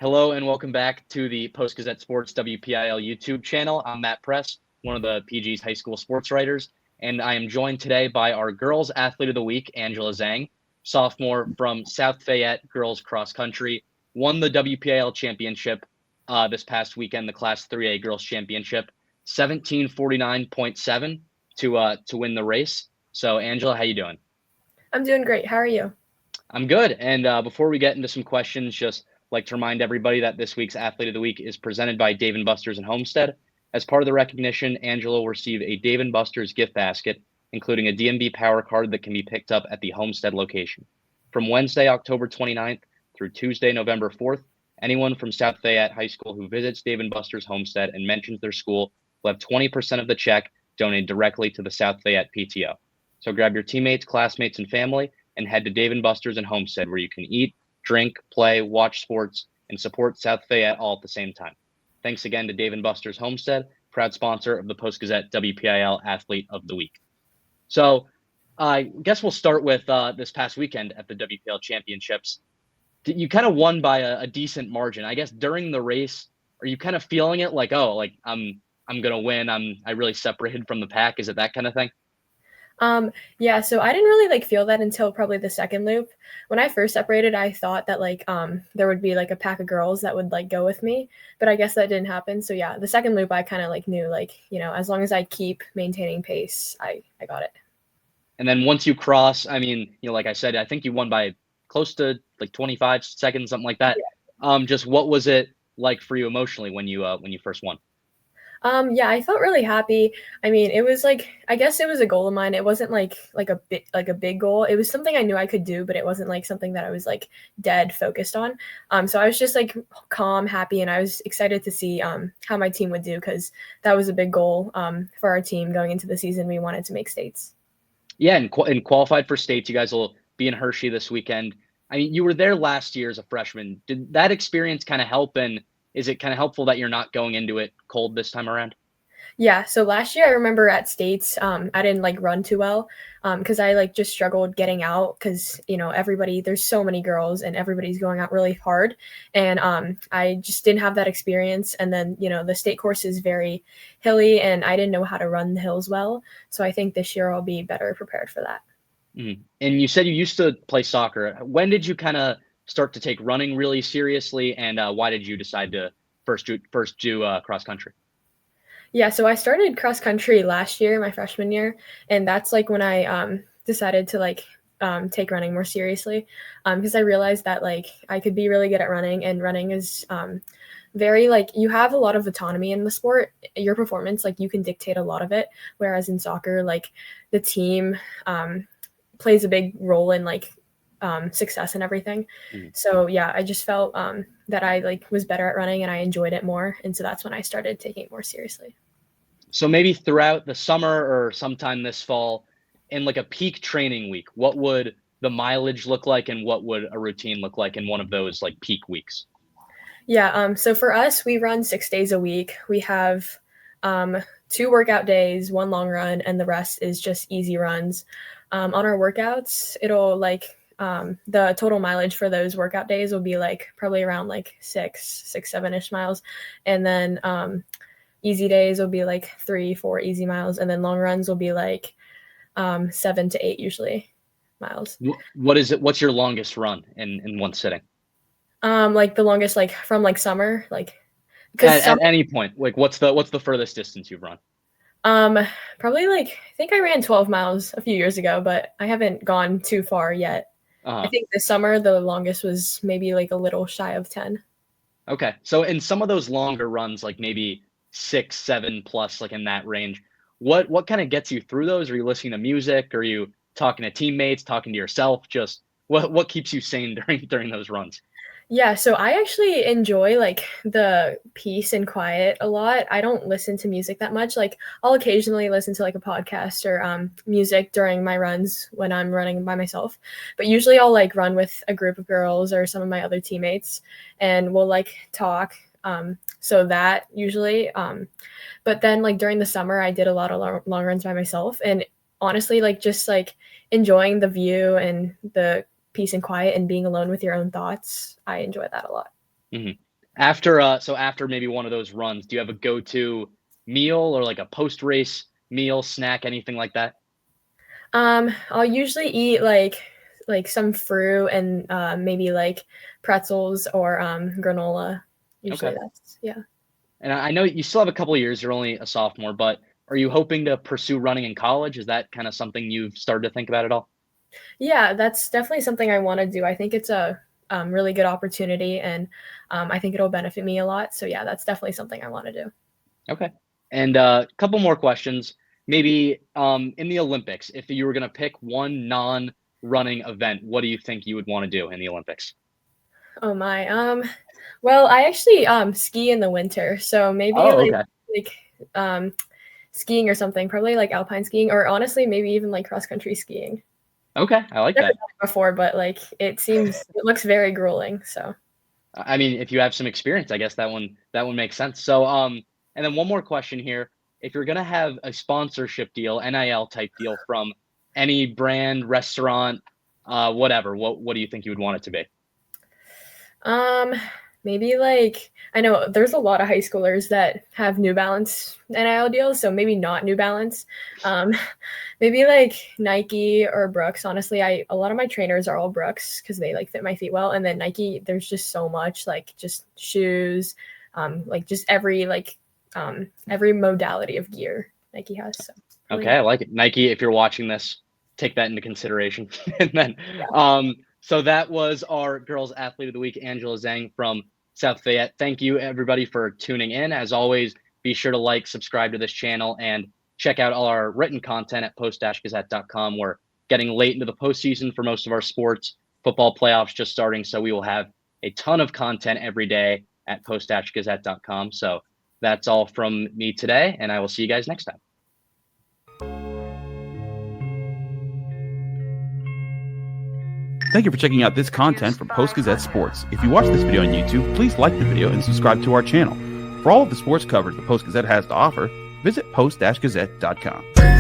Hello and welcome back to the Post-Gazette Sports WPIAL YouTube channel. I'm Matt Press, one of the PG's high school sports writers, and I am joined today by our Girls Athlete of the Week, Angela Zeng, sophomore from South Fayette Girls Cross Country, won the WPIAL championship this past weekend, the Class 3A Girls Championship, 17:49.7 to win the race. So, Angela, how you doing? I'm doing great. How are you? I'm good. And before we get into some questions, just like to remind everybody that this week's Athlete of the Week is presented by Dave & Buster's in Homestead. As part of the recognition, Angela will receive a Dave & Buster's gift basket, including a DMB Power Card that can be picked up at the Homestead location. From Wednesday, October 29th through Tuesday, November 4th, anyone from South Fayette High School who visits Dave & Buster's Homestead and mentions their school will have 20% of the check donated directly to the South Fayette PTO. So grab your teammates, classmates, and family and head to Dave & Buster's in Homestead, where you can eat, drink, play, watch sports, and support South Fayette all at the same time. Thanks again to Dave & Buster's Homestead, proud sponsor of the Post-Gazette WPIAL Athlete of the Week. So I guess we'll start with this past weekend at the WPIAL Championships. You kind of won by a decent margin. I guess during the race, are you kind of feeling it like, oh, like I'm gonna win? I really separated from the pack. Is it that kind of thing? Yeah, so I didn't really feel that until probably the second loop. When I first separated, I thought that there would be a pack of girls that would go with me, but I guess that didn't happen. So yeah, the second loop I kind of knew as long as I keep maintaining pace, I got it. And then once you cross, I mean, like I said, I think you won by close to 25 seconds, something like that. Yeah. Just what was it like for you emotionally when you first won? Yeah, I felt really happy. I mean, it was I guess it was a goal of mine. It wasn't like a big goal. It was something I knew I could do, but it wasn't something that I was dead focused on. So I was just calm, happy, and I was excited to see how my team would do, because that was a big goal for our team going into the season. We wanted to make states. Yeah, and qualified for states. You guys will be in Hershey this weekend. I mean, you were there last year as a freshman. Did that experience kind of help, and is it kind of helpful that you're not going into it cold this time around? Yeah, so last year I remember at states, I didn't run too well because I just struggled getting out, because there's so many girls and everybody's going out really hard, and I just didn't have that experience. And then the state course is very hilly, and I didn't know how to run the hills well. So I think this year I'll be better prepared for that. Mm-hmm. And you said you used to play soccer. When did you kind of start to take running really seriously, and why did you decide to first do cross country? Yeah, so I started cross country last year, my freshman year, and that's when I decided to take running more seriously, because I realized that I could be really good at running, and running is very you have a lot of autonomy in the sport. Your performance, you can dictate a lot of it, whereas in soccer, the team plays a big role in success and everything. Mm-hmm. So yeah, I just felt that I was better at running, and I enjoyed it more, and so that's when I started taking it more seriously. So maybe throughout the summer or sometime this fall, in a peak training week, what would the mileage look like, and what would a routine look like in one of those peak weeks? Yeah, so for us, we run 6 days a week. We have 2 workout days, 1 long run, and the rest is just easy runs. On our workouts, it'll the total mileage for those workout days will be probably around 7-ish miles. And then easy days will be 3-4 easy miles. And then long runs will be 7 to 8 usually miles. What is it? What's your longest run in one sitting? The longest, from summer, at any point, what's the furthest distance you've run? Probably I think I ran 12 miles a few years ago, but I haven't gone too far yet. Uh-huh. I think this summer the longest was maybe a little shy of 10. Okay. So in some of those longer runs, maybe 6, 7 plus, in that range, what kind of gets you through those? Are you listening to music? Are you talking to teammates, talking to yourself? Just what keeps you sane during those runs? Yeah, so I actually enjoy the peace and quiet a lot. I don't listen to music that much. I'll occasionally listen to a podcast or music during my runs when I'm running by myself. But usually I'll run with a group of girls or some of my other teammates, and we'll talk. So that usually, but then during the summer I did a lot of long runs by myself, and honestly just enjoying the view and the peace and quiet and being alone with your own thoughts, I enjoy that a lot. Mm-hmm. After maybe one of those runs, do you have a go-to meal or like a post-race meal, snack, anything like that? I'll usually eat like some fruit and maybe like pretzels or granola. Usually Okay. that's yeah. And I know you still have a couple of years. You're only a sophomore, but are you hoping to pursue running in college? Is that kind of something you've started to think about at all? Yeah, that's definitely something I want to do. I think it's a really good opportunity, and I think it'll benefit me a lot. So yeah, that's definitely something I want to do. Okay. And a couple more questions. Maybe in the Olympics, if you were going to pick one non-running event, what do you think you would want to do in the Olympics? Oh my. Well, I actually ski in the winter, so maybe Oh, okay. like skiing or something. Probably like alpine skiing, or honestly, maybe even like cross country skiing. Okay, I like Never that. done it before, but like it looks very grueling. So I mean, if you have some experience, I guess that one makes sense. So, and then one more question here: if you're gonna have a sponsorship deal, NIL type deal from any brand, restaurant, whatever, what do you think you would want it to be? um maybe like I know there's a lot of high schoolers that have New Balance NIL deals, so maybe not New Balance. Um maybe like Nike or Brooks. Honestly, a lot of my trainers are all Brooks because they like fit my feet well. And then Nike, there's just so much like just shoes, like just every modality of gear Nike has. So Okay, really, I like it. Nike, if you're watching this, take that into consideration. And then, yeah. so that was our girls athlete of the week, Angela Zeng from South Fayette. Thank you everybody for tuning in. As always, be sure to like, subscribe to this channel, and check out all our written content at post-gazette.com. We're getting late into the postseason for most of our sports. Football playoffs just starting, so we will have a ton of content every day at post-gazette.com. So that's all from me today, and I will see you guys next time. Thank you for checking out this content from Post-Gazette Sports. If you watch this video on YouTube, please like the video and subscribe to our channel. For all of the sports coverage the Post-Gazette has to offer, visit post-gazette.com.